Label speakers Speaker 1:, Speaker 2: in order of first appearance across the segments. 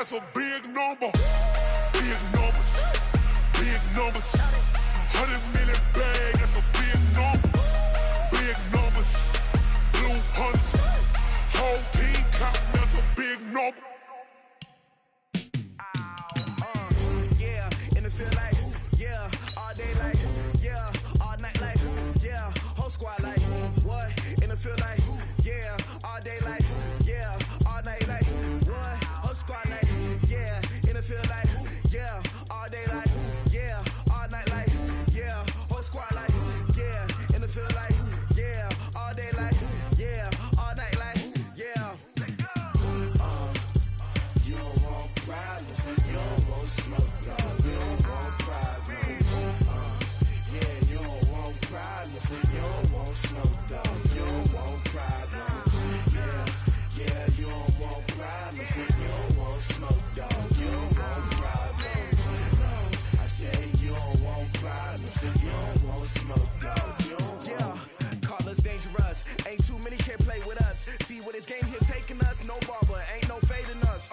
Speaker 1: that's a big number. Big numbers, big numbers. 100 million bag, that's a big number. Big numbers, blue hunts. Whole team counting, that's a big number.
Speaker 2: Yeah, and it feel like, yeah, all day like, yeah, all night like, yeah, whole squad like, what? And it feel like, yeah, all day like, yeah, all night like, what? Whole squad like, yeah, and it feel like, yeah, all day like, yeah, all night like, yeah, whole squad like, yeah, and it feel like, yeah, all day like, yeah, all night like, yeah. You don't want problems, you don't want smoke, no, you don't want problems. Yeah, you don't want problems, you don't want smoke, dog, you don't want problems. Yeah, you don't want problems, you don't want smoke, dog, you don't want problems. I say you don't want problems, you don't want smoke, dog, you don't want. Yeah, call us dangerous, ain't too many can play with us. See what this game here taking us, no barber, ain't no fading us.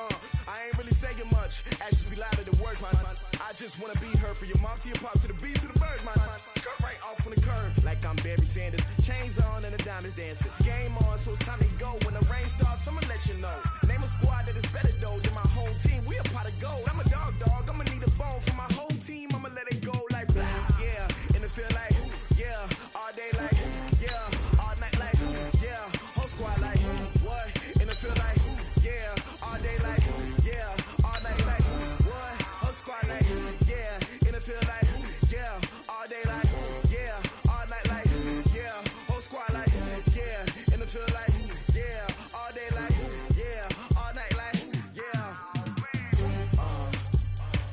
Speaker 2: I ain't really saying much, actions be louder than words, man. I just wanna be heard for your mom to your pop to the beat to the bird, man. Cut right off on the curb, like I'm Barry Sanders. Chains on and the diamonds dancing. Game on, so it's time to go. When the rain starts, I'ma let you know. Name a squad that is better though than my whole team. We a pot of gold. I'm a dog, I'ma need a bone for my whole team. I'ma let it go like blah. Yeah, and it feel like, yeah, all day like, yeah, all night like, yeah, whole squad like, what? And it feel like, yeah, all day like, yeah, all night like, what? Whole squad like, yeah, and it feel like, yeah, all day like, yeah, all night like, yeah, whole squad like, yeah, and it feel like, yeah, all day like, yeah, all night like, yeah.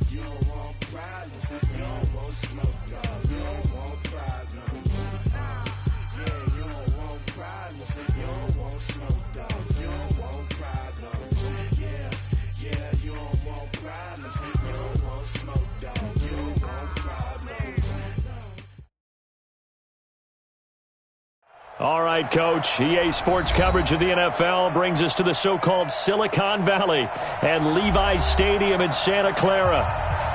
Speaker 2: You don't want problems, you don't want smoke, no, you don't want problems. Yeah, you don't want problems, you don't want smoke, dog, you don't want problems. Yeah, you don't want problems, you don't want smoke, dog, you don't want problems.
Speaker 3: All right, Coach. EA Sports coverage of the NFL brings us to the so-called Silicon Valley and Levi's Stadium in Santa Clara.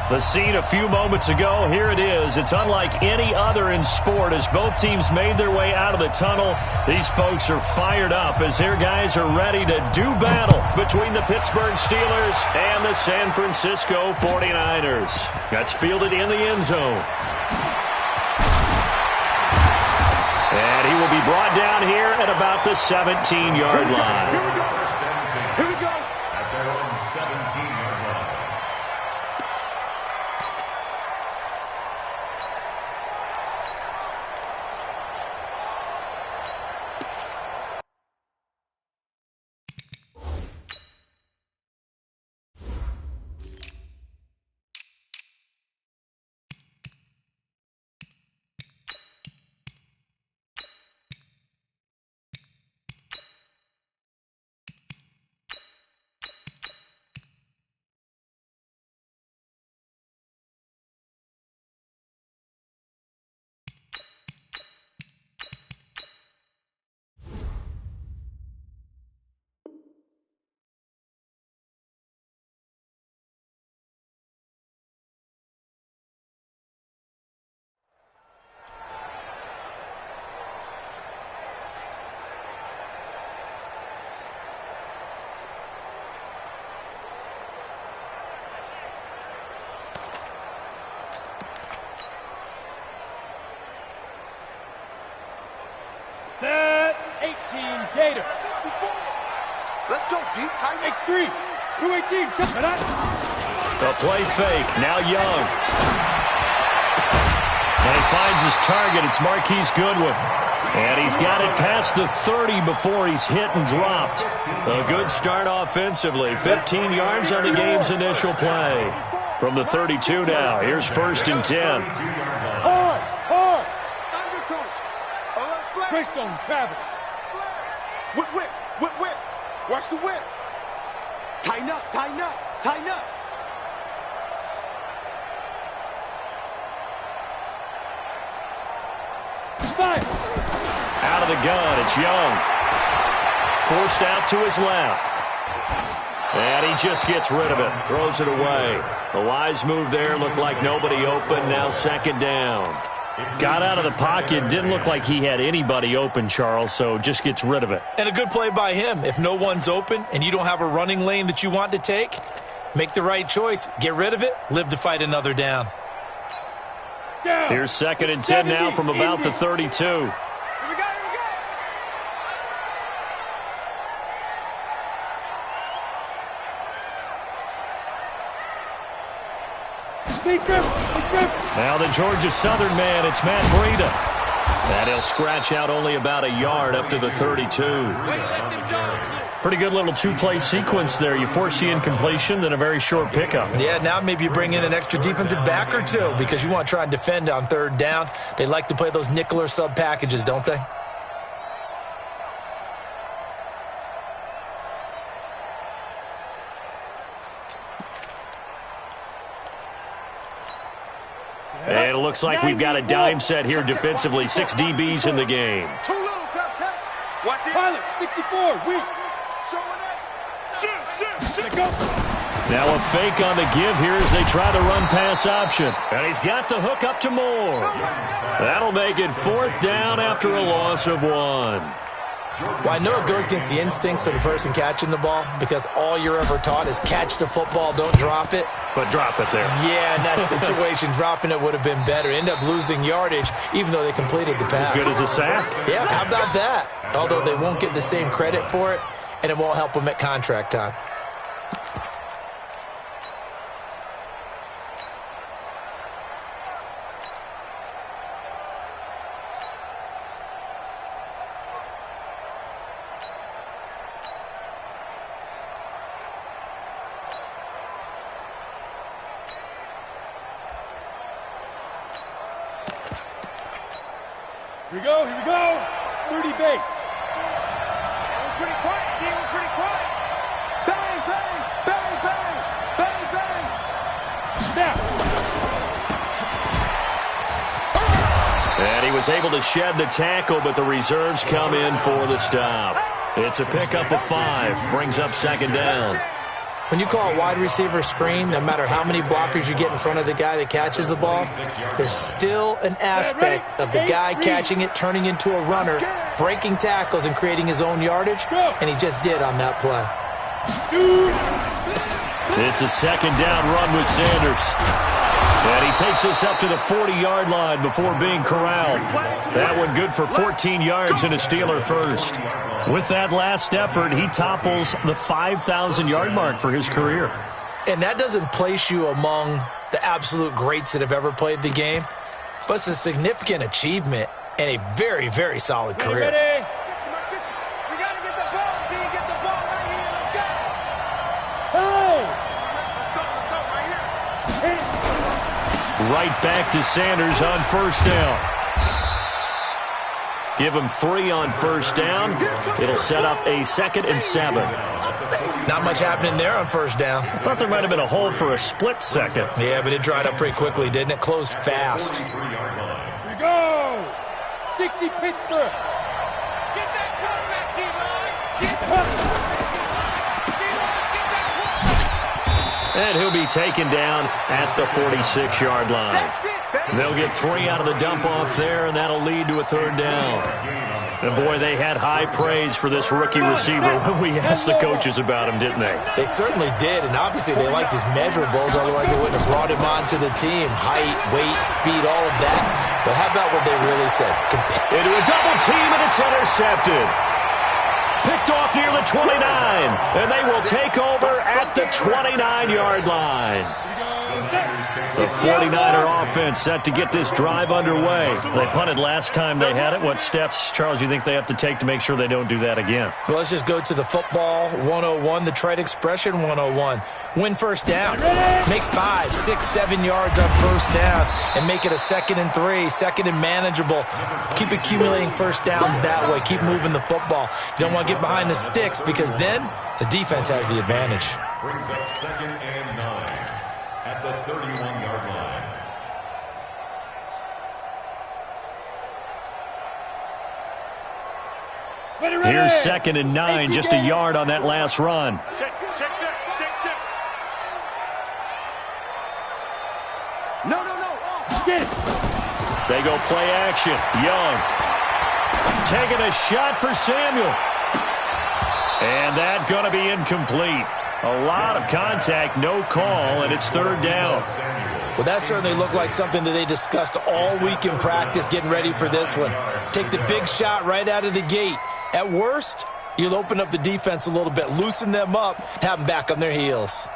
Speaker 3: The scene a few moments ago, here it is. It's unlike any other in sport as both teams made their way out of the tunnel. These folks are fired up as their guys are ready to do battle between the Pittsburgh Steelers and the San Francisco 49ers. That's fielded in the end zone. And he will be brought down here at about the 17-yard line.
Speaker 1: Here we go. Here we go. At their own 17-yard line.
Speaker 4: Set 18 Gator.
Speaker 5: Let's go, deep tight.
Speaker 4: X3, 218, check it out.
Speaker 3: The play fake, now Young. And he finds his target, it's Marquise Goodwin. And he's got it past the 30 before he's hit and dropped. A good start offensively, 15 yards on the game's initial play. From the 32 now, here's 1st and 10.
Speaker 4: Hard. Greystone travel.
Speaker 5: Whip. Watch the whip. Tighten up.
Speaker 4: Spike.
Speaker 3: Out of the gun, it's Young. Forced out to his left. And he just gets rid of it, throws it away. The wise move there, looked like nobody open, now second down. Got out of the pocket, didn't look like he had anybody open, Charles, so just gets rid of it.
Speaker 6: And a good play by him. If no one's open and you don't have a running lane that you want to take, make the right choice. Get rid of it, live to fight another down.
Speaker 3: Here's second and 10 now from about the 32. Now the Georgia Southern man, it's Matt Breida. And he'll scratch out only about a yard up to the 32. Pretty good little two-play sequence there. You force the incompletion, then a very short pickup.
Speaker 6: Yeah, now maybe you bring in an extra defensive back or two because you want to try and defend on third down. They like to play those nickel or sub packages, don't they?
Speaker 3: And it looks like we've got a dime set here defensively. 6 DBs in the game.
Speaker 5: Too little, Captain. Watch it.
Speaker 4: Pilot, 64, weak.
Speaker 3: Now a fake on the give here as they try the run-pass option. And he's got the hook up to Moore. That'll make it fourth down after a loss of 1.
Speaker 6: Well, I know it goes against the instincts of the person catching the ball because all you're ever taught is catch the football, don't drop it.
Speaker 3: But drop it there.
Speaker 6: Yeah, in that situation, dropping it would have been better. End up losing yardage even though they completed the pass.
Speaker 3: As good as a sack?
Speaker 6: Yeah, how about that? Although they won't get the same credit for it, and it won't help them at contract time.
Speaker 4: Here we go, here we go. 30 base.
Speaker 5: We're pretty quiet, team. We're pretty quiet. Bang, bang, bang, bang, bang, bang.
Speaker 4: Snap.
Speaker 3: And he was able to shed the tackle, but the reserves come in for the stop. It's a pickup of 5. Brings up second down.
Speaker 6: When you call a wide receiver screen, no matter how many blockers you get in front of the guy that catches the ball, there's still an aspect of the guy catching it, turning into a runner, breaking tackles and creating his own yardage, and he just did on that play.
Speaker 3: It's a second down run with Sanders. And he takes us up to the 40-yard line before being corralled. That one good for 14 yards and a Steeler first. With that last effort, he topples the 5,000-yard mark for his career.
Speaker 6: And that doesn't place you among the absolute greats that have ever played the game, but it's a significant achievement and a very, very solid career.
Speaker 4: Ready?
Speaker 5: We got to get the ball, D. Get the ball right here. Let's go.
Speaker 4: Hey!
Speaker 5: Let's go right here.
Speaker 3: Right back to Sanders on first down. Give him 3 on first down. It'll set up a 2nd and 7.
Speaker 6: Not much happening there on first down.
Speaker 3: I thought there might have been a hole for a split second.
Speaker 6: Yeah, but it dried up pretty quickly, didn't it? Closed fast.
Speaker 4: Here we go. 60 Pittsburgh.
Speaker 5: Get that quarterback, T-Roy. Get that
Speaker 3: And he'll be taken down at the 46-yard line.
Speaker 5: That's it, baby.
Speaker 3: They'll get 3 out of the dump-off there, and that'll lead to a 3rd down. And, boy, they had high praise for this rookie receiver when we asked the coaches about him, didn't they?
Speaker 6: They certainly did, and obviously they liked his measurables, otherwise they wouldn't have brought him onto the team. Height, weight, speed, all of that. But how about what they really said?
Speaker 3: Into a double team, and it's intercepted. Picked off near the 29, and they will take over at the 29-yard line. The 49er offense set to get this drive underway. They punted last time they had it. What steps, Charles, you think they have to take to make sure they don't do that again?
Speaker 6: Well, let's just go to the football 101, the trade expression 101. Win first down. Make 5, 6, 7 yards on first down and make it a 2nd and 3, 2nd and manageable. Keep accumulating first downs that way. Keep moving the football. You don't want to get behind the sticks because then the defense has the advantage.
Speaker 7: Brings up 2nd and 9 at the 31-yard line.
Speaker 3: Here's 2nd and 9, just a yard on that last run.
Speaker 5: Check, check, check.
Speaker 4: Get it.
Speaker 3: They go play action. Young taking a shot for Samuel. And that's going to be incomplete. A lot of contact, no call, and it's third down.
Speaker 6: Well, that certainly looked like something that they discussed all week in practice, getting ready for this one. Take the big shot right out of the gate. At worst, you'll open up the defense a little bit, loosen them up, have them back on their heels.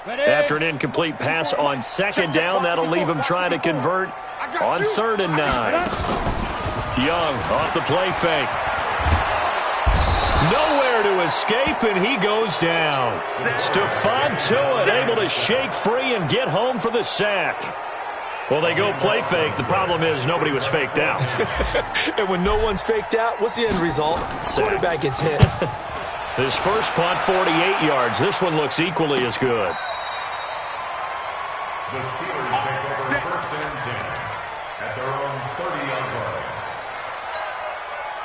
Speaker 3: After an incomplete pass on second down, that'll leave him trying to convert on 3rd and 9. Young off the play fake. Nowhere to escape, and he goes down. Stephon Tuitt able to shake free and get home for the sack. Well, they go play fake. The problem is nobody was faked out.
Speaker 6: And when no one's faked out, what's the end result? Quarterback gets hit.
Speaker 3: His first punt, 48 yards. This one looks equally as good.
Speaker 7: The Steelers take over 1st and 10 at their own 30-yard line.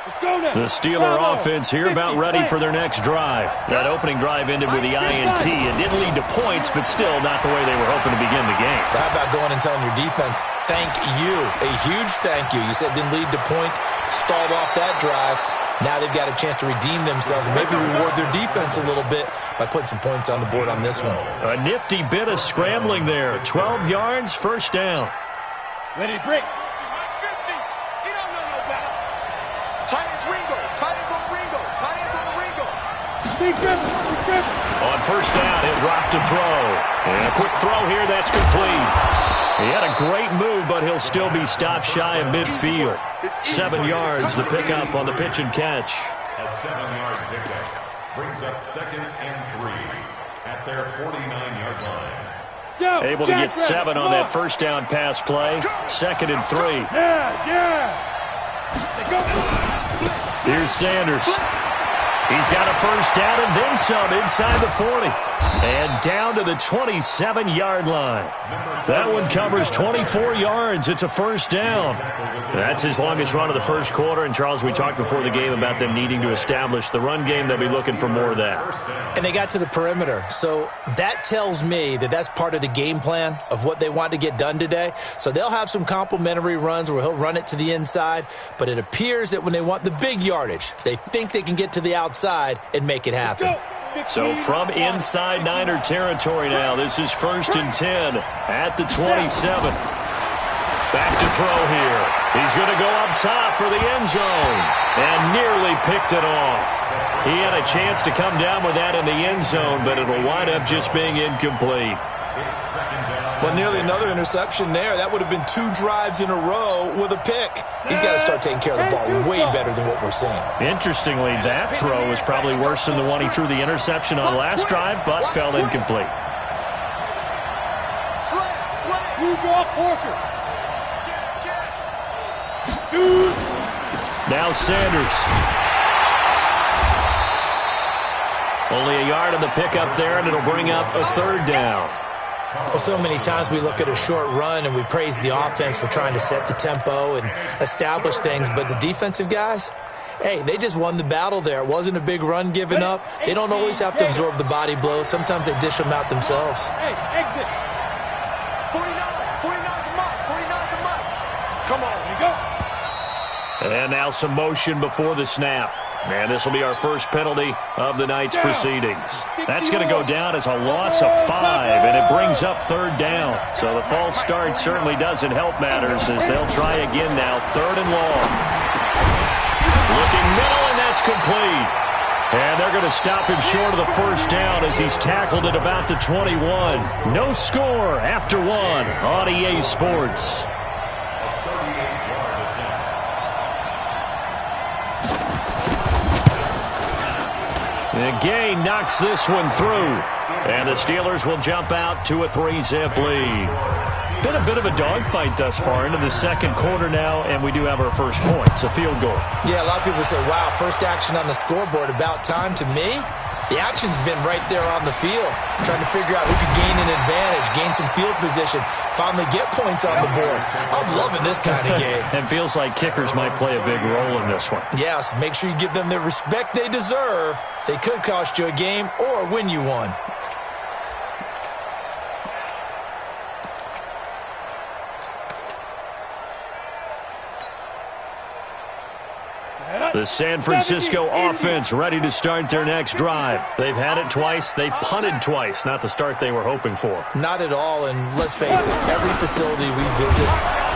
Speaker 4: Let's go now.
Speaker 3: The Steeler offense here about ready for their next drive. That opening drive ended with the INT. It didn't lead to points, but still not the way they were hoping to begin the game.
Speaker 6: How about going and telling your defense, thank you, a huge thank you. You said it didn't lead to points, stalled off that drive. Now they've got a chance to redeem themselves and maybe reward their defense a little bit by putting some points on the board on this one.
Speaker 3: A nifty bit of scrambling there. 12 yards, first down.
Speaker 4: Ready to break.
Speaker 5: Tight ends Ringo. Tight ends on Ringo. Tight ends on Ringo.
Speaker 4: Big grip.
Speaker 3: On first down, he'll drop to throw. And a quick throw here, that's complete. He had a great move, but he'll still be stopped shy of midfield. 7 yards, the pickup on the pitch and catch.
Speaker 7: A 7-yard pickup brings up 2nd and 3 at their 49-yard line.
Speaker 3: Able to get 7 on that first down pass play. 2nd and 3.
Speaker 4: Yeah.
Speaker 3: Here's Sanders. He's got a first down and then some inside the 40. And down to the 27-yard line. That one covers 24 yards. It's a first down. That's his longest run of the first quarter. And, Charles, we talked before the game about them needing to establish the run game. They'll be looking for more of that.
Speaker 6: And they got to the perimeter. So that tells me that that's part of the game plan of what they want to get done today. So they'll have some complimentary runs where he'll run it to the inside. But it appears that when they want the big yardage, they think they can get to the outside and make it happen.
Speaker 3: So from inside Niner territory now, this is 1st and 10 at the 27. Back to throw here. He's going to go up top for the end zone and nearly picked it off. He had a chance to come down with that in the end zone, but it'll wind up just being incomplete.
Speaker 6: Well, nearly another interception there. That would have been 2 drives in a row with a pick. He's got to start taking care of the ball way better than what we're seeing.
Speaker 3: Interestingly, that throw was probably worse than the one he threw the interception on last drive, but fell incomplete.
Speaker 4: You draw Porker. Shoot.
Speaker 3: Now Sanders. Only a yard on the pickup there, and it'll bring up a 3rd down.
Speaker 6: Well, so many times we look at a short run and we praise the offense for trying to set the tempo and establish things, but the defensive guys, hey, they just won the battle there. It wasn't a big run given up. They don't always have to absorb the body blows. Sometimes they dish them out themselves.
Speaker 4: Hey, exit.
Speaker 5: 49 to Mike.
Speaker 4: Come on, here you go.
Speaker 3: And now some motion before the snap. And this will be our first penalty of the night's proceedings. That's going to go down as a loss of 5, and it brings up 3rd down. So the false start certainly doesn't help matters as they'll try again now, 3rd and long. Looking middle, and that's complete. And they're going to stop him short of the first down as he's tackled at about the 21. No score after 1 on EA Sports. And Gay knocks this one through. And the Steelers will jump out to a 3-zip lead. Been a bit of a dogfight thus far into the second quarter now, and we do have our first points, a field goal.
Speaker 6: Yeah, a lot of people say, wow, first action on the scoreboard, about time. To me, The action's been right there on the field, trying to figure out who could gain an advantage, gain some field position, finally get points on the board. I'm loving this kind of game.
Speaker 3: It feels like kickers might play a big role in this one.
Speaker 6: Yes, make sure you give them the respect they deserve. They could cost you a game or win you one.
Speaker 3: The San Francisco offense ready to start their next drive. They've had it twice. They've punted twice. Not the start they were hoping for.
Speaker 6: Not at all, and let's face it, every facility we visit,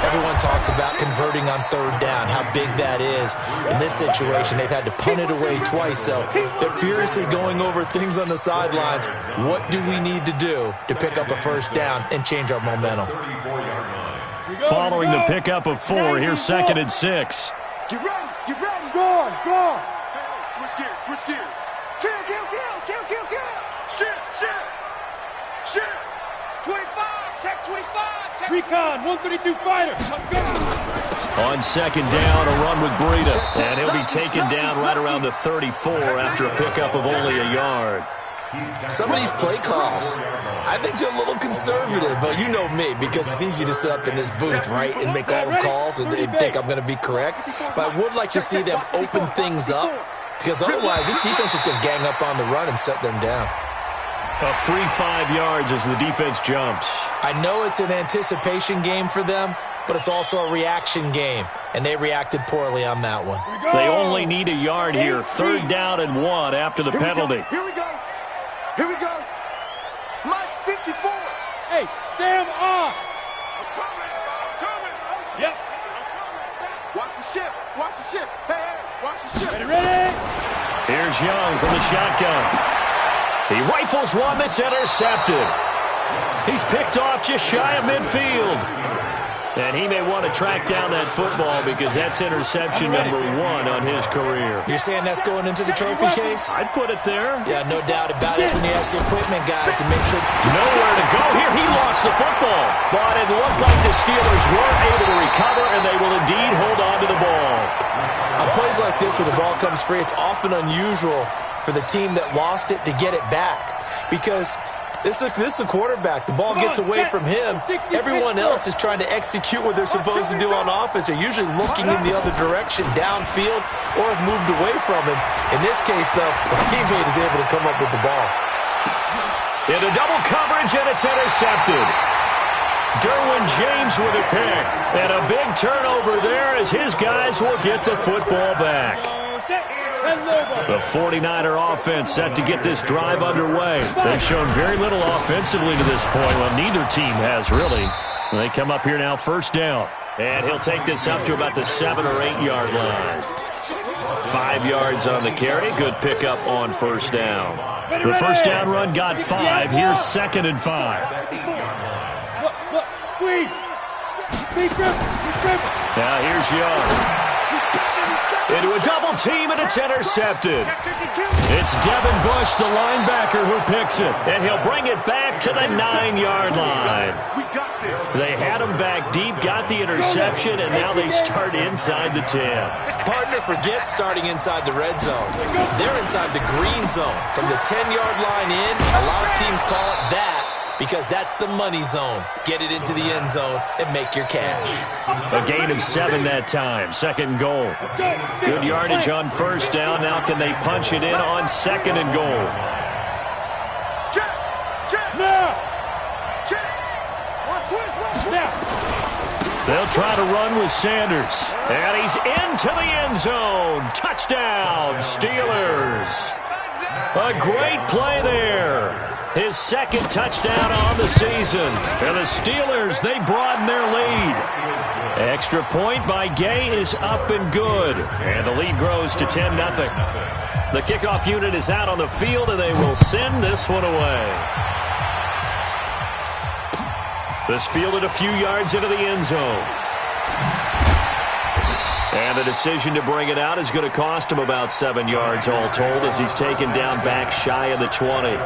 Speaker 6: everyone talks about converting on third down, how big that is. In this situation, they've had to punt it away twice, so they're furiously going over things on the sidelines. What do we need to do to pick up a first down and change our momentum?
Speaker 3: Following the pickup of 4, here's 2nd and 6.
Speaker 5: Get ready, go on.
Speaker 1: Switch gears.
Speaker 5: Kill.
Speaker 1: Shit.
Speaker 5: 25, check 25, check. Recon, 132 fighter, let's go.
Speaker 3: On 2nd down, a run with Breida. And he'll be taken down right around the 34 after a pickup of only a yard.
Speaker 6: Some of these play calls, I think they're a little conservative, but you know me, because it's easy to sit up in this booth, right, and make all the calls and think I'm going to be correct. But I would like to see them open things up, because otherwise this defense is going to gang up on the run and shut them down.
Speaker 3: A free 5 yards as the defense jumps.
Speaker 6: I know it's an anticipation game for them, but it's also a reaction game, and they reacted poorly on that one.
Speaker 3: They only need a yard here. 3rd down and 1 after the penalty.
Speaker 5: Here we go. Mike 54. Hey, Sam off.
Speaker 1: I'm coming.
Speaker 5: Yep.
Speaker 1: Watch the ship. Hey, watch the ship.
Speaker 5: Ready.
Speaker 3: Here's Young from the shotgun. He rifles one that's intercepted. He's picked off just shy of midfield. And he may want to track down that football because that's interception number 1 on his career.
Speaker 6: You're saying that's going into the trophy case?
Speaker 3: I'd put it there.
Speaker 6: Yeah, no doubt about it. That's when you ask the equipment guys to make sure.
Speaker 3: Nowhere to go here. He lost the football. But it looked like the Steelers weren't able to recover, and they will indeed hold on to the ball.
Speaker 6: On plays like this, when the ball comes free, it's often unusual for the team that lost it to get it back. Because this is the quarterback. The ball gets away from him. Everyone else is trying to execute what they're supposed to do on offense. They're usually looking in the other direction, downfield, or have moved away from him. In this case, though, the teammate is able to come up with the ball.
Speaker 3: Into double coverage, and it's intercepted. Derwin James with a pick. And a big turnover there as his guys will get the football back. The 49er offense set to get this drive underway. They've shown very little offensively to this point. Well, neither team has, really. They come up here now, 1st down. And he'll take this up to about the 7 or 8 yard line. 5 yards on the carry. Good pickup on 1st down. The 1st down run got 5. Here's 2nd and 5.
Speaker 5: Look, squeeze.
Speaker 3: Now here's Young. Into a double team, and it's intercepted. It's Devin Bush, the linebacker, who picks it. And he'll bring it back to the 9-yard line. They had him back deep, got the interception, and now they start inside the 10.
Speaker 6: Partner forgets starting inside the red zone. They're inside the green zone. From the 10-yard line in, a lot of teams call it that, because that's the money zone. Get it into the end zone and make your cash.
Speaker 3: A gain of 7 that time. 2nd and goal. Good yardage on 1st down. Now can they punch it in on 2nd and goal? They'll try to run with Sanders. And he's into the end zone. Touchdown, Steelers. A great play there. His 2nd touchdown on the season. And the Steelers, they broaden their lead. Extra point by Gay is up and good. And the lead grows to 10-0. The kickoff unit is out on the field, and they will send this one away. This fielded a few yards into the end zone. And the decision to bring it out is going to cost him about 7 yards all told as he's taken down back shy of the 20.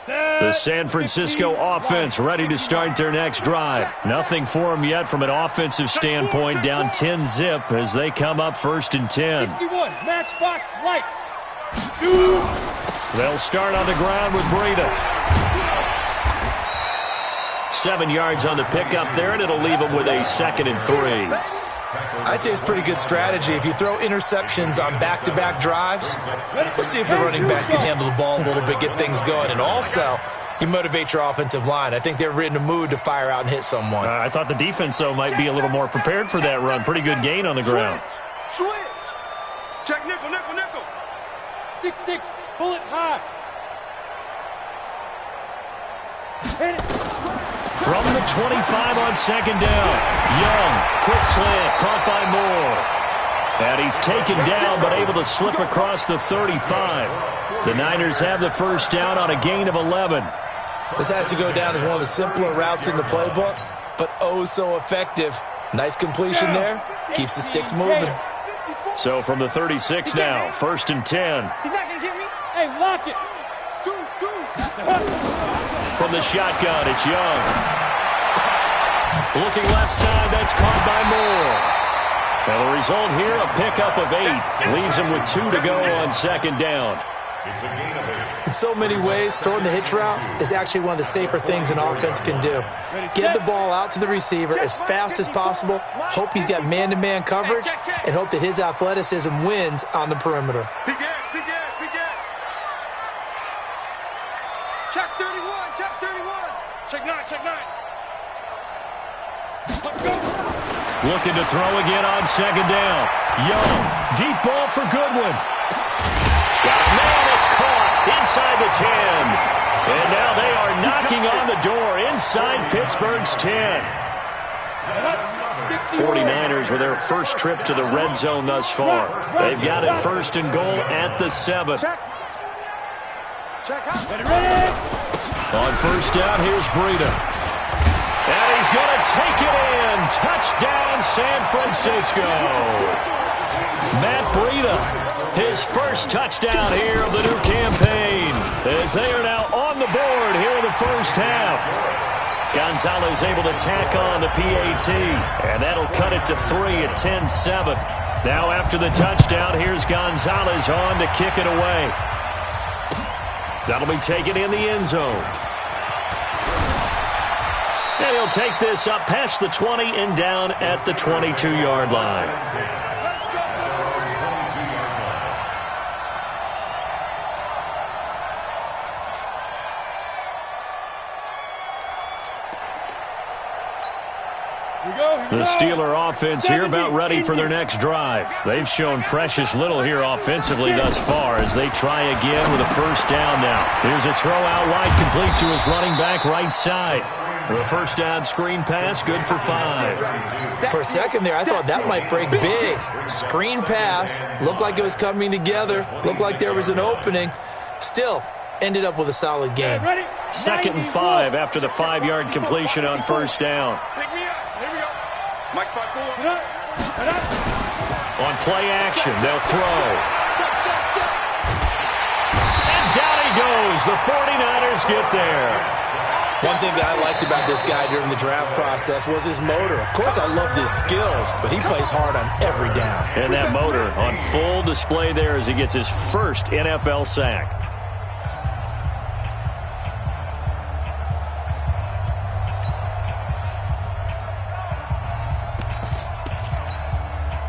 Speaker 3: The San Francisco offense ready to start their next drive. Nothing for them yet from an offensive standpoint, down 10-zip as they come up 1st and 10.
Speaker 4: 61, matchbox lights.
Speaker 3: They'll start on the ground with Breida. 7 yards on the pickup there, and it'll leave them with a 2nd and 3.
Speaker 6: I'd say it's pretty good strategy. If you throw interceptions on back-to-back drives, let's see if the running backs can handle the ball a little bit, get things going. And also, you motivate your offensive line. I think they're in the mood to fire out and hit someone.
Speaker 3: I thought the defense, though, might be a little more prepared for that run. Pretty good gain on the ground.
Speaker 5: Switch. Check nickel, nickel, nickel.
Speaker 4: 6-6, bullet high. Hit it.
Speaker 3: From the 25 on 2nd down. Young, quick slant, caught by Moore. And he's taken down, but able to slip across the 35. The Niners have the 1st down on a gain of 11.
Speaker 6: This has to go down as one of the simpler routes in the playbook, but oh so effective. Nice completion there. Keeps the sticks moving.
Speaker 3: So from the 36 now, 1st and 10.
Speaker 5: He's not going to get me.
Speaker 4: Hey, lock it.
Speaker 3: From the shotgun, it's Young. Looking left side, that's caught by Moore. Now the result here, a pickup of 8. Leaves him with 2 to go on 2nd down.
Speaker 6: In so many ways, throwing the hitch route is actually one of the safer things an offense can do. Get the ball out to the receiver as fast as possible, hope he's got man-to-man coverage, and hope that his athleticism wins on the perimeter.
Speaker 5: Big ass, big ass, big ass. Check 31, check 31.
Speaker 4: Check 9, check 9.
Speaker 3: Looking to throw again on 2nd down. Young, deep ball for Goodwin. Got a man, it's caught inside the 10. And now they are knocking on the door inside Pittsburgh's 10. 49ers with their first trip to the red zone thus far. They've got it 1st and goal at the 7.
Speaker 5: Check out.
Speaker 3: On 1st down, here's Breida. And he's going to take it in. Touchdown, San Francisco. Matt Breida, his first touchdown here of the new campaign, as they are now on the board here in the 1st half. Gonzalez able to tack on the PAT, and that'll cut it to 3 at 10-7. Now after the touchdown, here's Gonzalez on to kick it away. That'll be taken in the end zone. And he'll take this up past the 20 and down at the 22-yard line. The Steeler offense here about ready for their next drive. They've shown precious little here offensively thus far as they try again with a 1st down now. Here's a throw out wide complete to his running back right side. The 1st down screen pass, good for 5.
Speaker 6: For a second there, I thought that might break big. Screen pass, looked like it was coming together, looked like there was an opening. Still, ended up with a solid game.
Speaker 3: 2nd and 5 after the 5-yard completion on 1st down.
Speaker 5: Pick me up. Here we go. Mike 5-4.
Speaker 3: On play action, they'll throw. And down he goes. The 49ers get there.
Speaker 6: One thing that I liked about this guy during the draft process was his motor. Of course, I loved his skills, but he plays hard on every down.
Speaker 3: And that motor on full display there as he gets his first NFL sack.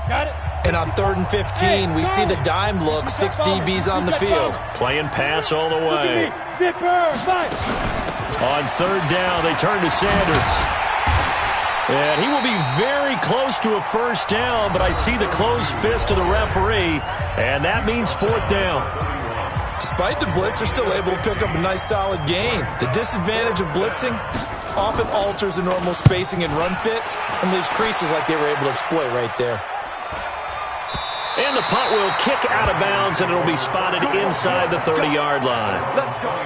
Speaker 4: Got it.
Speaker 6: And on 3rd and 15, we see the dime look, 6 DBs on the field.
Speaker 3: Playing pass all the way.
Speaker 4: Zipper, 5.
Speaker 3: On 3rd down, they turn to Sanders. And he will be very close to a 1st down, but I see the closed fist of the referee, and that means 4th down.
Speaker 6: Despite the blitz, they're still able to pick up a nice solid gain. The disadvantage of blitzing often alters the normal spacing and run fits and leaves creases like they were able to exploit right there.
Speaker 3: And the punt will kick out of bounds, and it'll be spotted inside the 30-yard line.
Speaker 5: Let's go.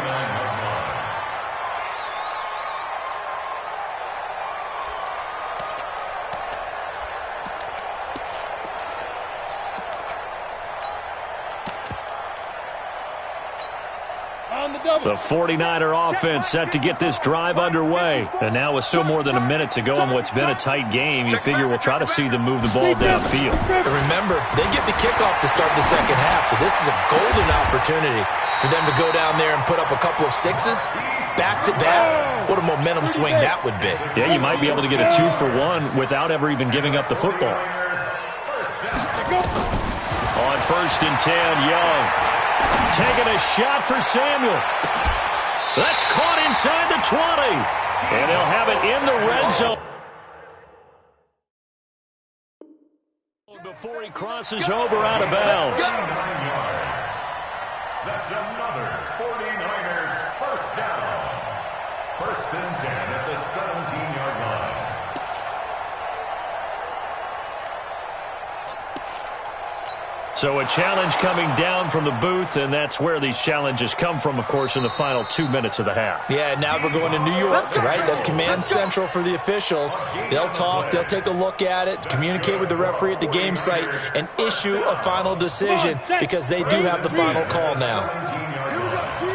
Speaker 3: The 49er offense set to get this drive underway. And now with still more than a minute to go in what's been a tight game, you figure we'll try to see them move the ball downfield.
Speaker 6: And remember, they get the kickoff to start the second half, so this is a golden opportunity for them to go down there and put up a couple of sixes back-to-back. What a momentum swing that would be.
Speaker 3: Yeah, you might be able to get a 2-for-1 without ever even giving up the football. On 1st and 10, Young. Taking a shot for Samuel. That's caught inside the 20. And they'll have it in the red zone. Before he crosses over out of bounds.
Speaker 7: That's another 49er first down. 1st and 10 at the 17-yard line.
Speaker 3: So a challenge coming down from the booth, and that's where these challenges come from, of course, in the final 2 minutes of the half.
Speaker 6: Yeah, now we're going to New York, right? That's command central for the officials. They'll talk, they'll take a look at it, communicate with the referee at the game site, and issue a final decision because they do have the final call now.
Speaker 5: Here we go, D.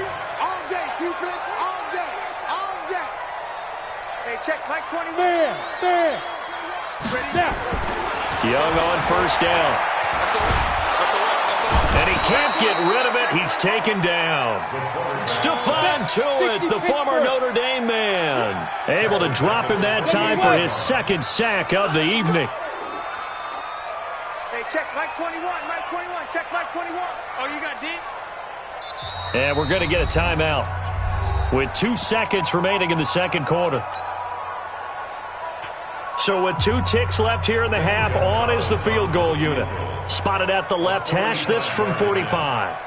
Speaker 5: All day, defense, all day, all day. Hey, check Mike 21. Man. Ready now.
Speaker 3: Young on 1st down. And he can't get rid of it. He's taken down. Stephon Tuitt, the former Notre Dame man, able to drop him that time for his 2nd sack of the evening.
Speaker 5: Hey, check Mike 21, Mike 21, check Mike 21. Oh, you got D?
Speaker 3: And we're going to get a timeout with 2 seconds remaining in the 2nd quarter. So with 2 ticks left here in the half, on is the field goal unit. Spotted at the left hash, this from 45.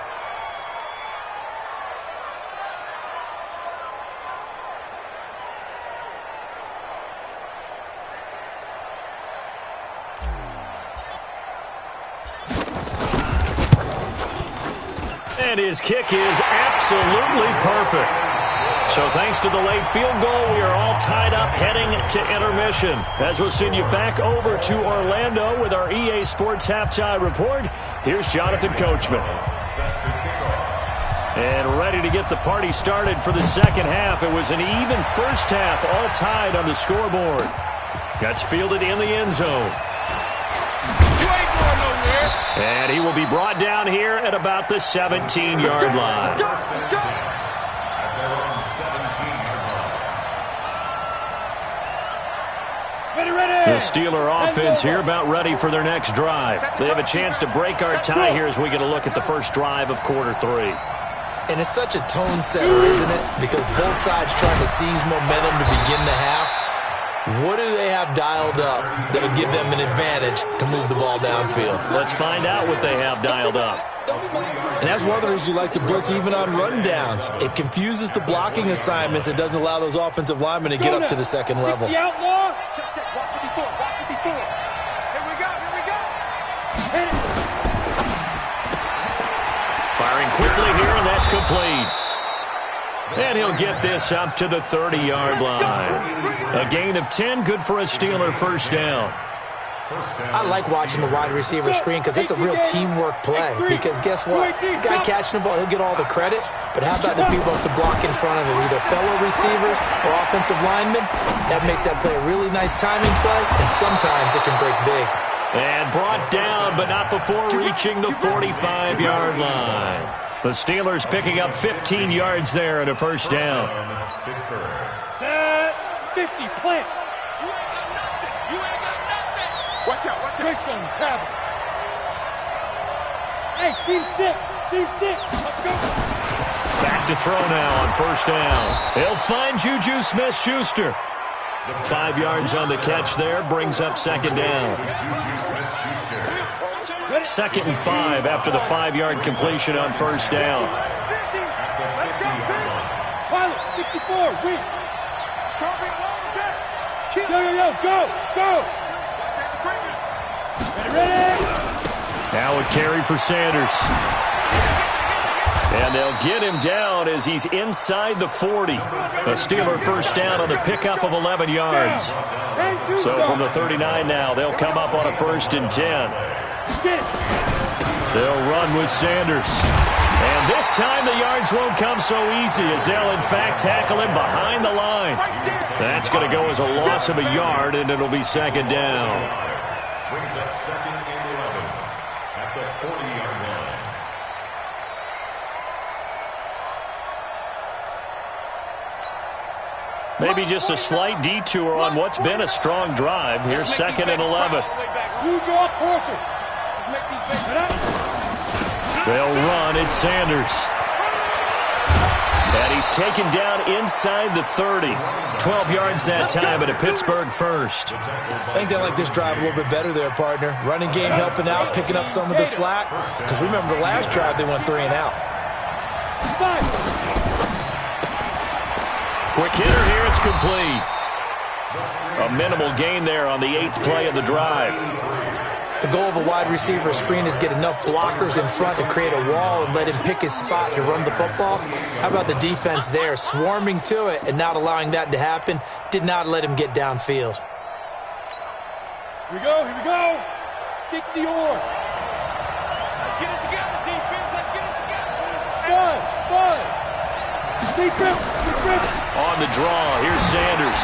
Speaker 3: And his kick is absolutely perfect. So thanks to the late field goal, we are all tied up heading to intermission. As we'll send you back over to Orlando with our EA Sports Halftime Report, here's Jonathan Coachman. And ready to get the party started for the 2nd half. It was an even first half, all tied on the scoreboard. That's fielded in the end zone.
Speaker 5: You ain't going nowhere.
Speaker 3: And he will be brought down here at about the 17-yard line.
Speaker 5: Go.
Speaker 3: The Steeler offense here about ready for their next drive. They have a chance to break our tie here as we get a look at the first drive of quarter 3.
Speaker 6: And it's such a tone setter, isn't it? Because both sides trying to seize momentum to begin the half. What do they have dialed up that'll give them an advantage to move the ball downfield?
Speaker 3: Let's find out what they have dialed up.
Speaker 6: And that's one of the reasons you like to blitz even on rundowns. It confuses the blocking assignments. It doesn't allow those offensive linemen to get up to the 2nd level.
Speaker 5: The outlaw. Check. Walk 54. Here we go. Hit it.
Speaker 3: Firing quickly here, and that's complete. And he'll get this up to the 30-yard line. A gain of 10, good for a Steeler first down.
Speaker 6: I like watching the wide receiver screen because it's a real teamwork play. Because guess what? The guy catching the ball, he'll get all the credit. But how about the people to block in front of him, either fellow receivers or offensive linemen? That makes that play a really nice timing play, and sometimes it can break big.
Speaker 3: And brought down, but not before reaching the 45-yard line. The Steelers picking up 15 yards there and a first down.
Speaker 4: Set 50, plant.
Speaker 5: You ain't got nothing. Watch out.
Speaker 4: Twist on travel. Hey, Steve 6. Let's go.
Speaker 3: Back to throw now on first down. They'll find Juju Smith-Schuster. 5 yards on the catch there, brings up 2nd down. 2nd and 5 after the 5-yard completion on first down.
Speaker 5: Let's go,
Speaker 4: Pilot, 64, win.
Speaker 5: Stop it long back.
Speaker 4: Yo, go. Ready.
Speaker 3: Now a carry for Sanders. And they'll get him down as he's inside the 40. A Steeler first down on the pickup of 11 yards. So from the 39 now, they'll come up on a 1st and 10. They'll run with Sanders. And this time the yards won't come so easy as they'll, in fact, tackle him behind the line. That's going to go as a loss of a yard, and it'll be second down.
Speaker 7: Brings up second and 11 at the 40-yard line.
Speaker 3: Maybe just a slight detour on what's been a strong drive. Here's second and 11.
Speaker 4: You draw quarters. Let's make these big.
Speaker 3: They'll run. It's Sanders. And he's taken down inside the 30. 12 yards that time, but a Pittsburgh first.
Speaker 6: I think they like this drive a little bit better there, partner. Running game helping out, picking up some of the slack. Because remember, the last drive they went 3 and out.
Speaker 3: Quick hitter here. It's complete. A minimal gain there on the 8th play of the drive.
Speaker 6: The goal of a wide receiver screen is get enough blockers in front to create a wall and let him pick his spot to run the football. How about the defense there, swarming to it and not allowing that to happen? Did not let him get downfield.
Speaker 4: Here we go, here we go. 60 or. Let's get it together, defense. Let's get it together. Bud. Defense.
Speaker 3: On the draw, here's Sanders.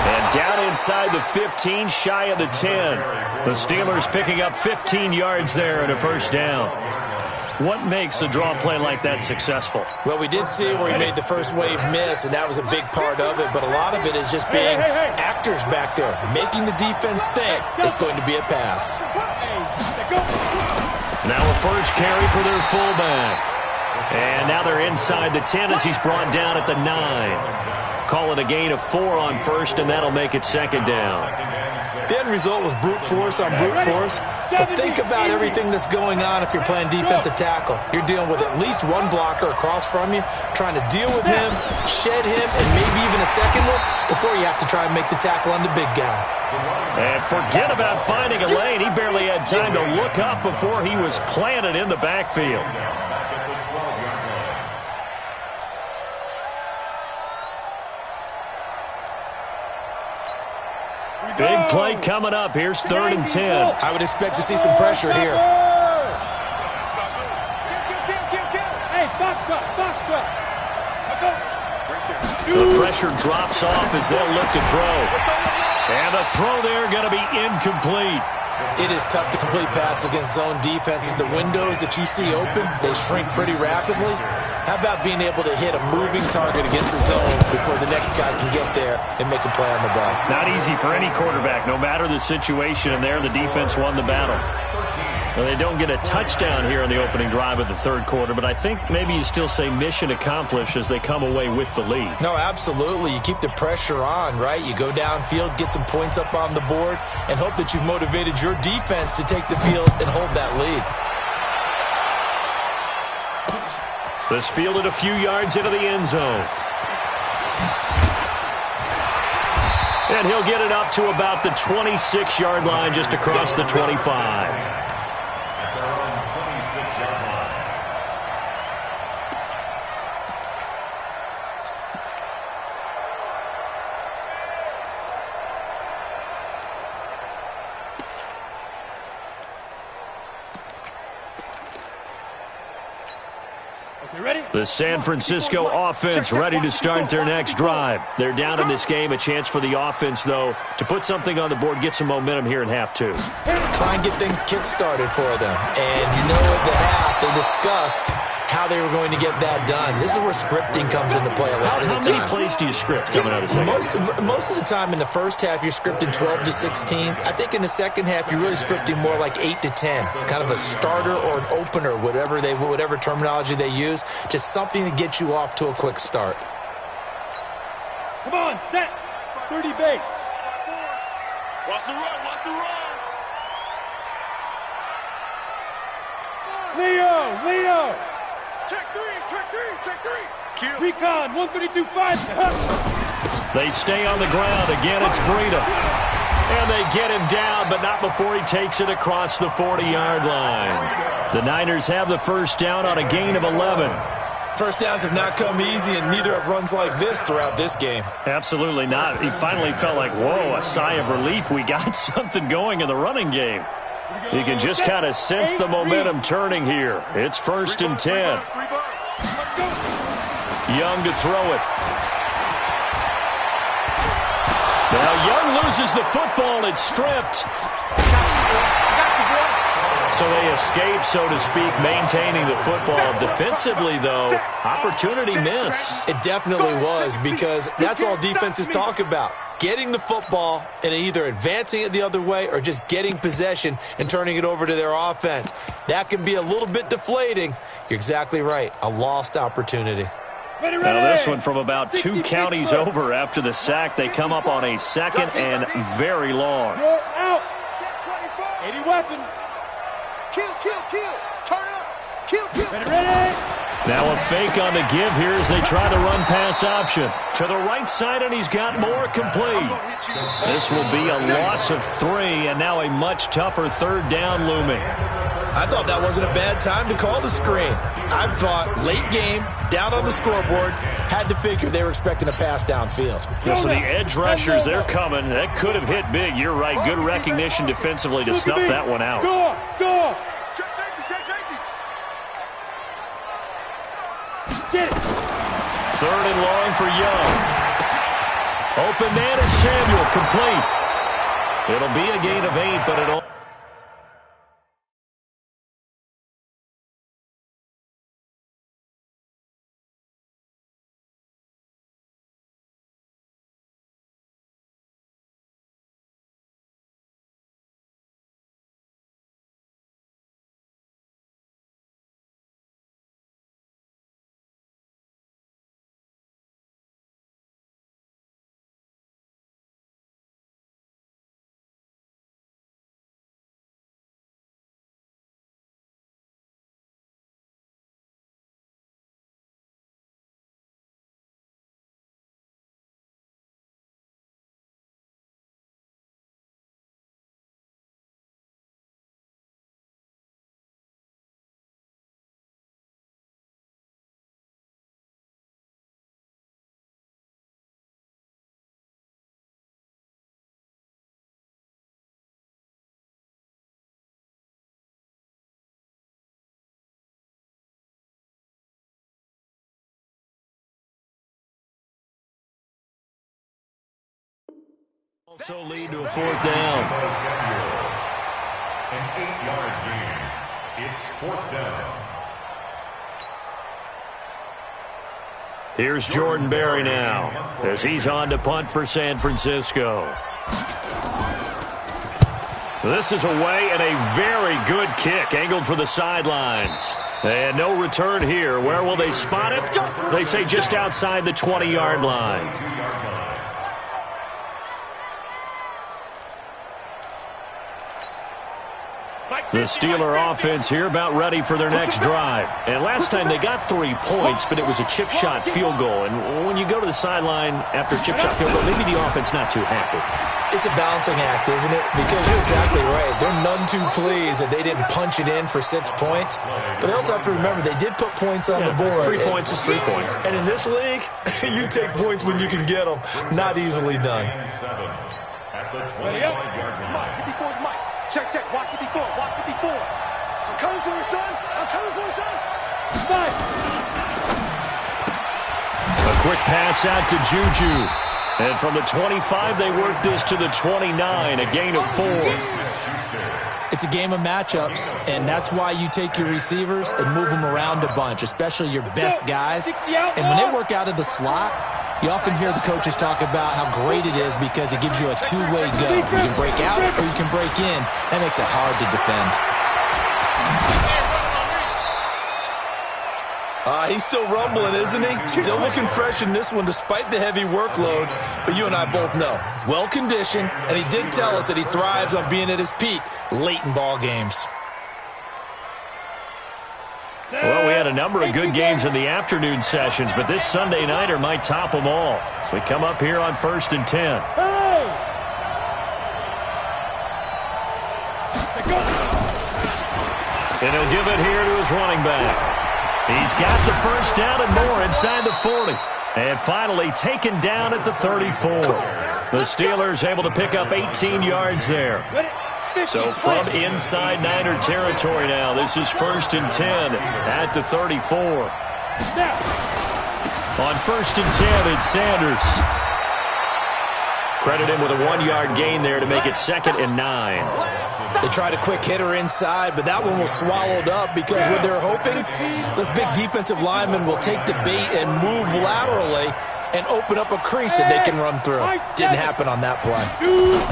Speaker 3: And down inside the 15, shy of the 10. The Steelers picking up 15 yards there and a first down. What makes a draw play like that successful?
Speaker 6: Well, we did see where he made the first wave miss, and that was a big part of it. But a lot of it is just being actors back there, making the defense think it's going to be a pass.
Speaker 3: Now a first carry for their fullback. And now they're inside the 10 as he's brought down at the 9. Call it a gain of 4 on first, and that'll make it second down.
Speaker 6: The end result was brute force on brute force. But think about everything that's going on if you're playing defensive tackle. You're dealing with at least one blocker across from you, trying to deal with him, shed him, and maybe even a second one before you have to try and make the tackle on the big guy.
Speaker 3: And forget about finding a lane. He barely had time to look up before he was planted in the backfield. Big play coming up. Here's 3rd and 10.
Speaker 6: I would expect to see some pressure here.
Speaker 4: Hey, box truck.
Speaker 3: The pressure drops off as they'll look to throw. And the throw there going to be incomplete.
Speaker 6: It is tough to complete passes against zone defenses. The windows that you see open, they shrink pretty rapidly. How about being able to hit a moving target against a zone before the next guy can get there and make a play on the ball?
Speaker 3: Not easy for any quarterback, no matter the situation, and there the defense won the battle. Well, they don't get a touchdown here in the opening drive of the 3rd quarter, but I think maybe you still say mission accomplished as they come away with the lead.
Speaker 6: No, absolutely. You keep the pressure on, right? You go downfield, get some points up on the board, and hope that you've motivated your defense to take the field and hold that lead.
Speaker 3: This fielded a few yards into the end zone. And he'll get it up to about the 26-yard line, just across the 25. The San Francisco offense ready to start their next drive. They're down in this game. A chance for the offense, though, to put something on the board, get some momentum here in half 2.
Speaker 6: Try and get things kick-started for them. And you know at the half, they discussed how they were going to get that done. This is where scripting comes into play a lot of the time.
Speaker 3: How many plays do you script coming out of second?
Speaker 6: Most of the time in the first half, you're scripting 12 to 16. I think in the second half, you're really scripting more like 8 to 10. Kind of a starter or an opener, whatever terminology they use. Just something to get you off to a quick start.
Speaker 4: Come on, set. 30 base. Watch the run. Leo. Check three. Kill. Recon, 132-5.
Speaker 3: They stay on the ground. Again, it's Breida. And they get him down, but not before he takes it across the 40-yard line. The Niners have the first down on a gain of 11.
Speaker 6: First downs have not come easy, and neither have runs like this throughout this game.
Speaker 3: Absolutely not. He finally felt like, whoa, a sigh of relief. We got something going in the running game. You can just kind of sense the momentum turning here. It's 1st and 10. Young to throw it. Now Young loses the football. It's stripped. So they escape, so to speak, maintaining the football. Defensively, though, opportunity miss.
Speaker 6: It definitely was, because that's all defenses talk about. Getting the football and either advancing it the other way or just getting possession and turning it over to their offense. That can be a little bit deflating. You're exactly right. A lost opportunity.
Speaker 3: Now this one from about 2 counties over after the sack. They come up on a 2nd and very long.
Speaker 4: Out. 80 weapon.
Speaker 5: Kill. Turn up. Kill.
Speaker 4: Ready.
Speaker 3: Now a fake on the give here as they try the run pass option. To the right side, and he's got more complete. This will be a loss of 3, and now a much tougher 3rd down looming.
Speaker 6: I thought that wasn't a bad time to call the screen. I thought late game, down on the scoreboard, had to figure they were expecting a pass downfield.
Speaker 3: Yeah, so the edge rushers, they're coming. That could have hit big. You're right. Good recognition defensively to snuff that one out.
Speaker 4: Go.
Speaker 5: Check safety.
Speaker 4: Get it.
Speaker 3: 3rd and long for Young. Open man is Samuel, complete. It'll be a gain of 8, but it'll... Also lead to a 4th down.
Speaker 7: An 8-yard gain. It's 4th down.
Speaker 3: Here's Jordan Berry now as he's on to punt for San Francisco. This is away and a very good kick angled for the sidelines. And no return here. Where will they spot it? They say just outside the 20-yard line. The Steeler offense here about ready for their next drive. And last time they got 3 points, but it was a chip shot field goal. And when you go to the sideline after a chip shot field goal, maybe the offense not too happy.
Speaker 6: It's a balancing act, isn't it? Because you're exactly right. They're none too pleased that they didn't punch it in for 6 points. But they also have to remember they did put points on the board.
Speaker 3: 3 points is 3 points.
Speaker 6: And in this league, you take points when you can get them. Not easily done.
Speaker 7: At the 25-yard line.
Speaker 5: Mike, 54's Mike. Check. Watch 54. I'm coming for you, son.
Speaker 3: A quick pass out to Juju. And from the 25, they work this to the 29, a gain of 4.
Speaker 6: It's a game of matchups, and that's why you take your receivers and move them around a bunch, especially your best guys. And when they work out of the slot, you often hear the coaches talk about how great it is because it gives you a two-way go. You can break out or you can break in. That makes it hard to defend. He's still rumbling, isn't he? Still looking fresh in this one despite the heavy workload. But you and I both know, well-conditioned, and he did tell us that he thrives on being at his peak late in ball games.
Speaker 3: Well, we had a number of good games in the afternoon sessions, but this Sunday nighter might top them all. So we come up here on 1st and 10. And he'll give it here to his running back. He's got the first down and more inside the 40. And finally taken down at the 34. The Steelers able to pick up 18 yards there. So from inside Niner territory now, this is 1st and 10 at the 34. On 1st and 10, it's Sanders. Credit him with a 1-yard gain there to make it 2nd and 9.
Speaker 6: They tried a quick hitter inside, but that one was swallowed up because what they're hoping, those big defensive linemen will take the bait and move laterally and open up a crease that they can run through. Didn't happen on that play.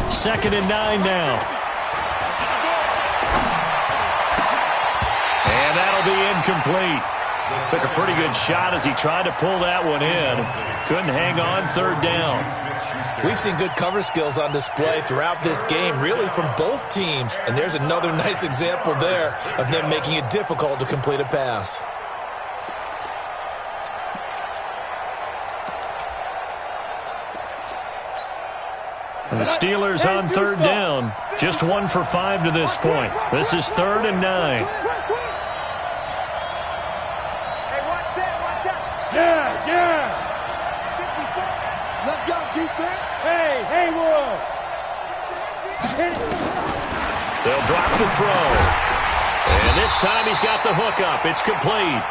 Speaker 3: 2nd and 9 now. And that'll be incomplete. Took a pretty good shot as he tried to pull that one in. Couldn't hang on, 3rd down.
Speaker 6: We've seen good cover skills on display throughout this game, really from both teams. And there's another nice example there of them making it difficult to complete a pass.
Speaker 3: And the Steelers on 3rd down. Just 1 for 5 to this point. This is 3rd and 9.
Speaker 5: Yeah. Let's go, defense. Hey, Will.
Speaker 3: They'll drop the throw. And this time he's got the hook up. It's complete.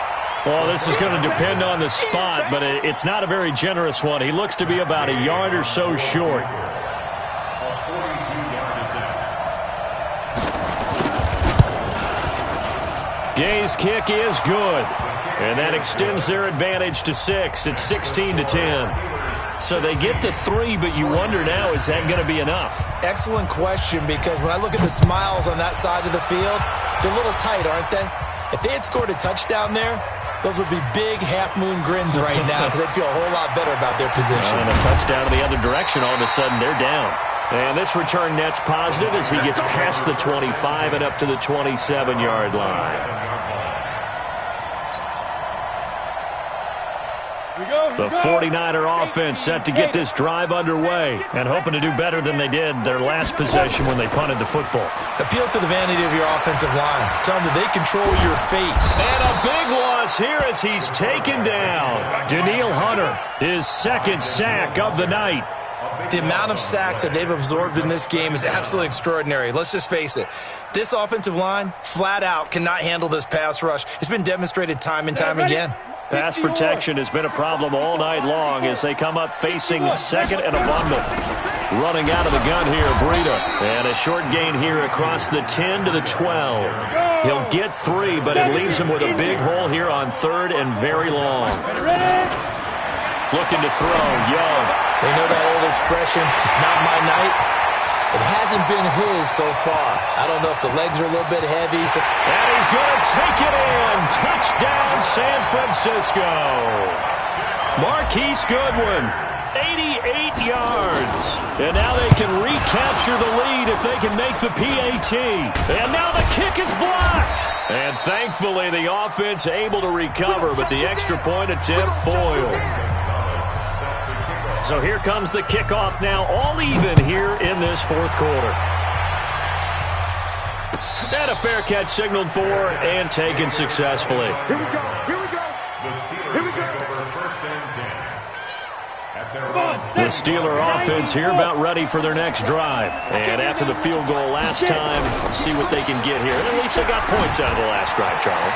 Speaker 3: Well, this is going to depend on the spot, but it's not a very generous one. He looks to be about a yard or so short. Gay's kick is good. And that extends their advantage to 6. It's 16 to 10. So they get to 3, but you wonder now, is that going to be enough?
Speaker 6: Excellent question, because when I look at the smiles on that side of the field, they're a little tight, aren't they? If they had scored a touchdown there, those would be big half-moon grins right now because they'd feel a whole lot better about their position.
Speaker 3: And a touchdown in the other direction, all of a sudden they're down. And this return net's positive as he gets past the 25 and up to the 27-yard line. The 49er offense set to get this drive underway and hoping to do better than they did their last possession when they punted the football.
Speaker 6: Appeal to the vanity of your offensive line. Tell them that they control your fate.
Speaker 3: And a big loss here as he's taken down. Danielle Hunter, his 2nd sack of the night.
Speaker 6: The amount of sacks that they've absorbed in this game is absolutely extraordinary. Let's just face it. This offensive line, flat out, cannot handle this pass rush. It's been demonstrated time and time again.
Speaker 3: Pass protection has been a problem all night long as they come up facing 2nd and abundant. Running out of the gun here, Breida. And a short gain here across the 10 to the 12. He'll get 3, but it leaves him with a big hole here on 3rd and very long. Looking to throw, Young.
Speaker 6: They know that old expression, it's not my night. It hasn't been his so far. I don't know if the legs are a little bit heavy. So.
Speaker 3: And he's going to take it in. Touchdown, San Francisco. Marquise Goodwin, 88 yards. And now they can recapture the lead if they can make the PAT. And now the kick is blocked. And thankfully the offense able to recover, but the extra point attempt foiled. So here comes the kickoff now, all even here in this 4th quarter. And a fair catch signaled for and taken successfully.
Speaker 5: Here we go.
Speaker 3: The Steeler offense here about ready for their next drive. And after the field goal last time, see what they can get here. At least they got points out of the last drive, Charles.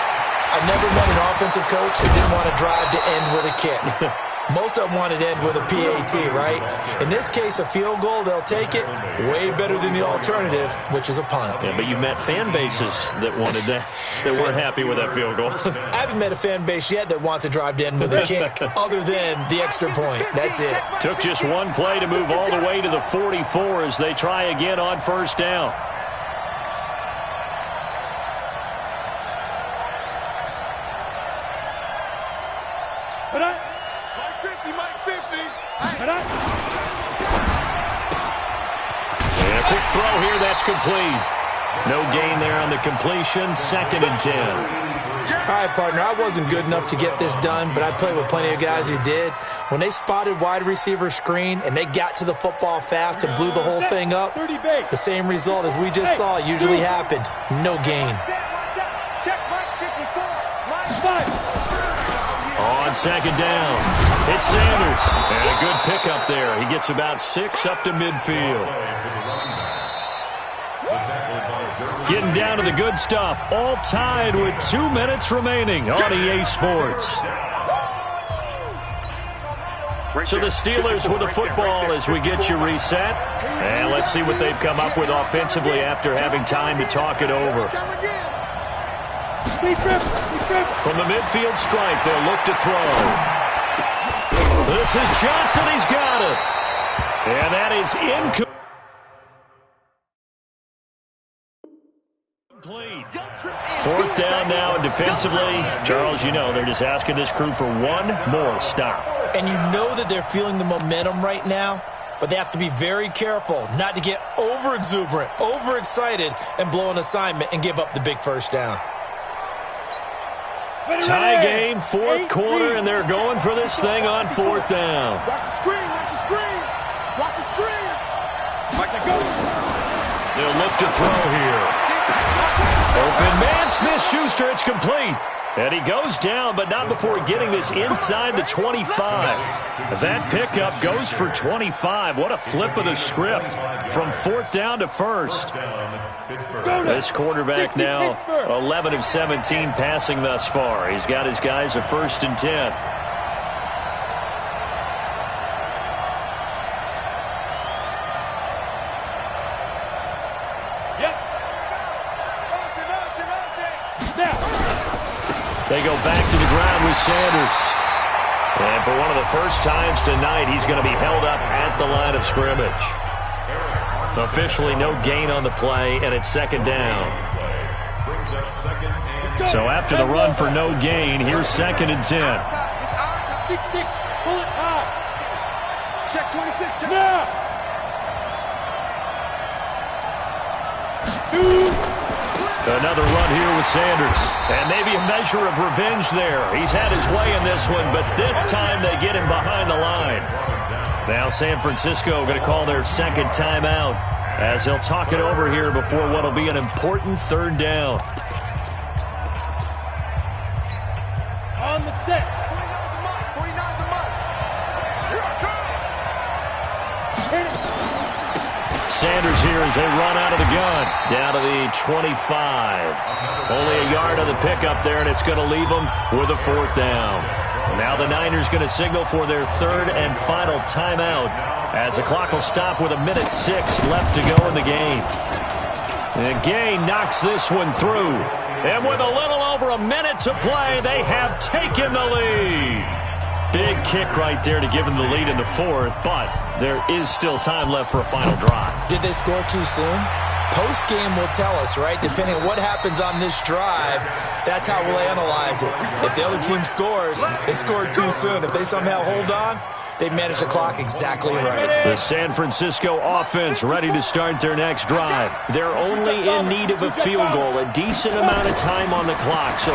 Speaker 6: I've never met an offensive coach that didn't want to drive to end with a kick. Most of them want it to end with a PAT, right? In this case, a field goal, they'll take it. Way better than the alternative, which is a punt.
Speaker 3: Yeah, but you've met fan bases that wanted that, that weren't happy with that field goal.
Speaker 6: I haven't met a fan base yet that wants to drive to end with a kick, other than the extra point. That's it.
Speaker 3: Took just one play to move all the way to the 44 as they try again on 1st down. And a quick throw here, that's complete. No gain there on the completion, 2nd and 10.
Speaker 6: All right, partner, I wasn't good enough to get this done, but I played with plenty of guys who did. When they spotted wide receiver screen and they got to the football fast and blew the whole thing up, the same result as we just saw usually happened. No gain.
Speaker 3: On 2nd down, it's Sanders. And a good pickup there. He gets about 6 up to midfield. Getting down to the good stuff. All tied with 2 minutes remaining on EA Sports. So the Steelers with the football as we get you reset. And let's see what they've come up with offensively after having time to talk it over. From the midfield stripe, they'll look to throw. This is Johnson. He's got it. And that is incomplete. Fourth down now, and defensively, Charles, you know, they're just asking this crew for one more stop.
Speaker 6: And you know that they're feeling the momentum right now, but they have to be very careful not to get over-exuberant, over-excited, and blow an assignment and give up the big first down.
Speaker 3: Tie game, fourth quarter, and they're going for this thing on fourth down.
Speaker 5: Watch the screen, watch the screen, watch the screen.
Speaker 3: They'll look to throw here. Open man, Smith-Schuster, it's complete. And he goes down, but not before getting this inside the 25. That pickup goes for 25. What a flip of the script from fourth down to first. This quarterback now 11 of 17 passing thus far. He's got his guys a 1st and 10. They go back to the ground with Sanders. And for one of the first times tonight, he's going to be held up at the line of scrimmage. Officially no gain on the play, and it's second down. So after the run for no gain, here's 2nd and 10.
Speaker 4: 6-6, pull it high.
Speaker 5: Check 26, check.
Speaker 4: Now. 2.
Speaker 3: Another run here with Sanders. And maybe a measure of revenge there. He's had his way in this one, but this time they get him behind the line. Now San Francisco going to call their second timeout as they'll talk it over here before what will be an important third down.
Speaker 4: On the set.
Speaker 5: 49's the mark. Here I come.
Speaker 3: Sanders here as they run out of the gun. Down to the 25. Only a yard on the pickup there, and it's going to leave them with a fourth down. Now the Niners going to signal for their third and final timeout as the clock will stop with 1:06 left to go in the game. And Gay knocks this one through. And with a little over a minute to play, they have taken the lead. Big kick right there to give them the lead in the fourth, but there is still time left for a final drive.
Speaker 6: Did they score too soon? Post-game will tell us, right? Depending on what happens on this drive, that's how we'll analyze it. If the other team scores, they scored too soon. If they somehow hold on, they manage the clock exactly right.
Speaker 3: The San Francisco offense ready to start their next drive. They're only in need of a field goal, a decent amount of time on the clock. So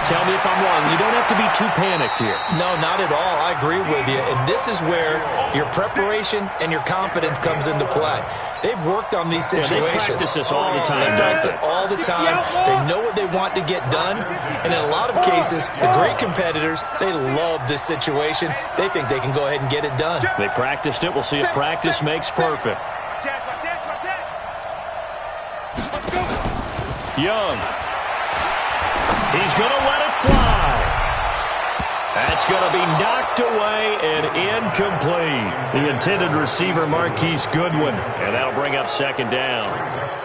Speaker 3: tell me if I'm wrong. You don't have to be too panicked here.
Speaker 6: No, not at all. I agree with you. And this is where your preparation and your confidence comes into play. They've worked on these situations.
Speaker 3: Yeah, they practice this all the time.
Speaker 6: They practice it all the time. They know what they want to get done. And in a lot of cases, the great competitors, they love this situation. They think they can go ahead and get it done.
Speaker 3: They practiced it. We'll see if practice makes perfect. Young. He's going to let it fly. That's going to be knocked away and incomplete. The intended receiver, Marquise Goodwin. And that'll bring up second down.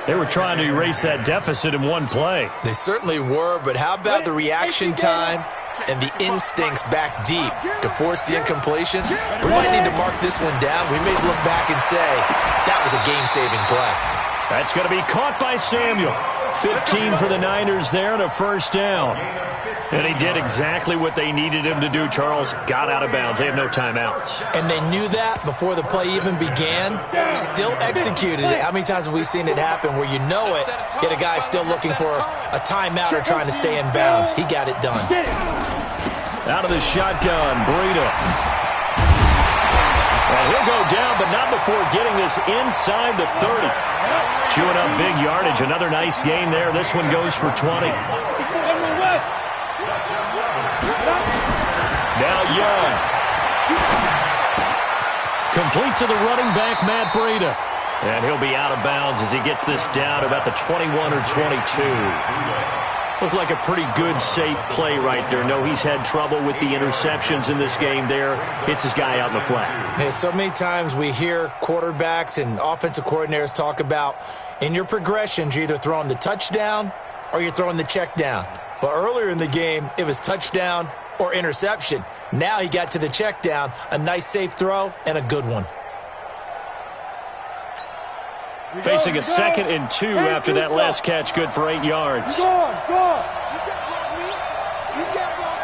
Speaker 3: They were trying to erase that deficit in one play.
Speaker 6: They certainly were, but how about the reaction time and the instincts back deep to force the incompletion? We might need to mark this one down. We may look back and say, that was a game-saving play.
Speaker 3: That's going to be caught by Samuel. 15 for the Niners there and a first down. And he did exactly what they needed him to do, Charles. Got out of bounds. They have no timeouts.
Speaker 6: And they knew that before the play even began. Still executed it. How many times have we seen it happen where you know it, yet a guy's still looking for a timeout or trying to stay in bounds? He got it done.
Speaker 3: Out of the shotgun, Breida. And he'll go down, but not before getting this inside the 30. Chewing up big yardage. Another nice gain there. This one goes for 20. Now Young. Complete to the running back, Matt Breida. And he'll be out of bounds as he gets this down to about the 21 or 22. Looked like a pretty good, safe play right there. No, he's had trouble with the interceptions in this game there. Hits his guy out in the flat.
Speaker 6: Yeah, so many times we hear quarterbacks and offensive coordinators talk about in your progressions, you're either throwing the touchdown or you're throwing the check down. But earlier in the game, it was touchdown or interception. Now he got to the check down, a nice safe throw, and a good one.
Speaker 3: Facing a 2nd and 2 after that last catch, good for 8 yards.
Speaker 5: Go on. You can't block me. You can't block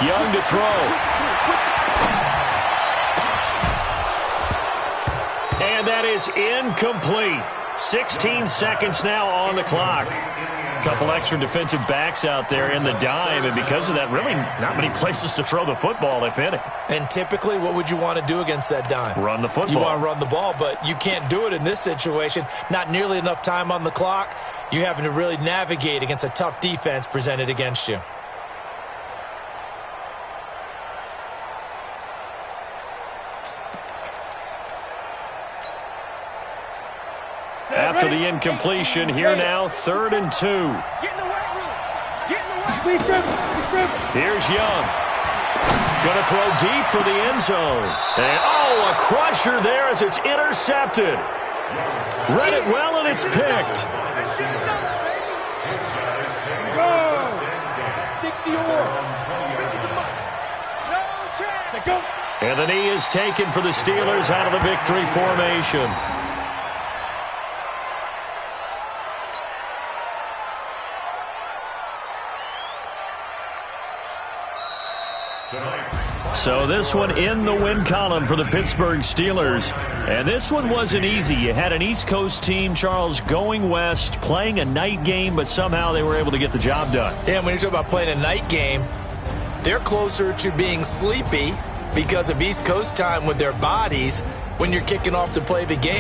Speaker 5: me.
Speaker 3: Young to throw. And that is incomplete. 16 seconds now on the clock. Couple extra defensive backs out there in the dime, and because of that, really not many places to throw the football, if any.
Speaker 6: And typically, what would you want to do against that dime?
Speaker 3: Run the football.
Speaker 6: You want to run the ball, but you can't do it in this situation. Not nearly enough time on the clock. You having to really navigate against a tough defense presented against you.
Speaker 3: After the incompletion, here now, 3rd and 2.
Speaker 5: Get in the weight room. Get in the weight room.
Speaker 3: Here's Young. Going to throw deep for the end zone. And, oh, a crusher there as it's intercepted. Read it well, and it's picked.
Speaker 4: Go! 60 or. Go!
Speaker 3: And the knee is taken for the Steelers out of the victory formation. So this one in the win column for the Pittsburgh Steelers. And this one wasn't easy. You had an East Coast team, Charles, going west, playing a night game, but somehow they were able to get the job done.
Speaker 6: Yeah, when you talk about playing a night game, they're closer to being sleepy because of East Coast time with their bodies when you're kicking off to play the game.